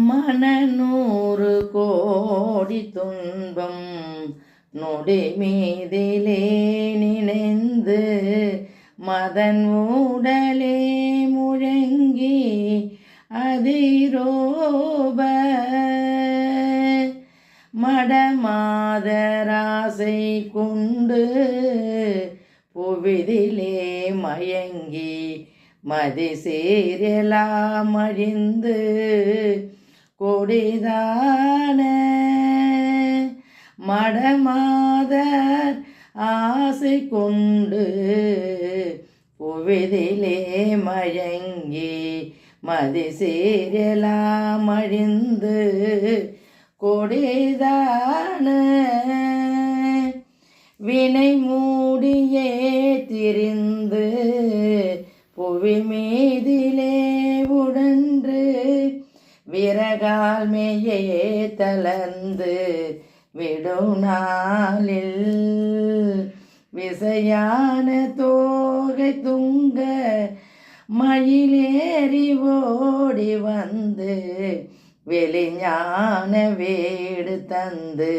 மனநூறு கோடி துன்பம் நொடி மீதிலே நினைந்து மதன் உடலே முழங்கி அதிரோப மடமாதராசை கொண்டு புவிதிலே மயங்கி மதி சேரலாம் அழிந்து கொடிதான மடமாதர் ஆசை கொண்டு புவிதிலே மயங்கி மதி சேரலாம் அழிந்து கொடிதான வினை மூடியே திரிந்து புவி மீதிலே உடன்று விறகால் மேயே தளர்ந்து விடும் நாளில் விசையான தோகை துங்க மயிலேறி ஓடி வந்து வெளிஞான வீடு தந்து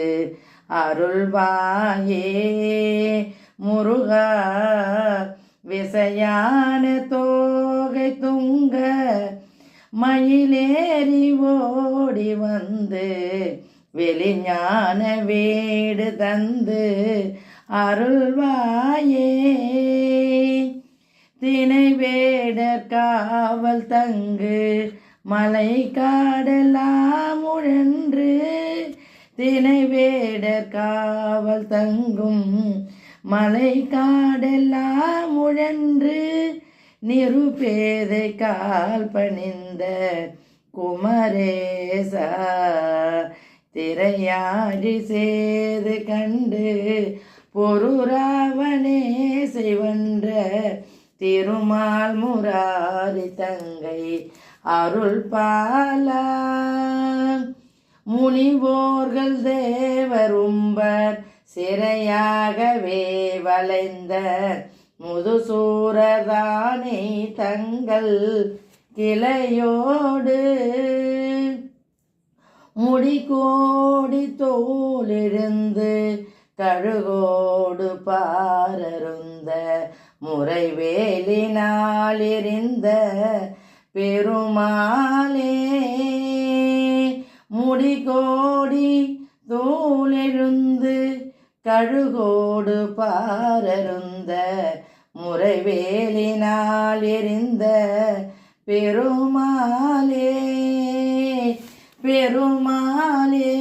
அருள்வாயே முருகா விசையான தோகை துங்க மயிலேறி ஓடி வந்து வெளிஞான வீடு தந்து அருள்வாயே தினை வேடர் காவல் தங்கு மலை காடெல்லாம் உழன்று தினை வேடர் காவல் தங்கும் மலை காடெல்லாம் உழன்று நிருபேதை கால் பணிந்த குமரேசா திரையாடி சேது கண்டு பொருராவனே செய்வன்ற திருமால் முராரி தங்கை அருள் பாலா முனிவோர்கள் தேவரும்பர் சிறையாகவே வளைந்த முதுசூரதானே தங்கள் கிளையோடு முடிகோடி தோலிருந்து கழுகோடு பாரருந்த முறைவேலினால் எறிந்த பெருமாளே முடிகோடி தோலெழுந்து கழுகோடு பாரருந்த முறைவேலினால் எறிந்த பெருமாளே பெருமாளே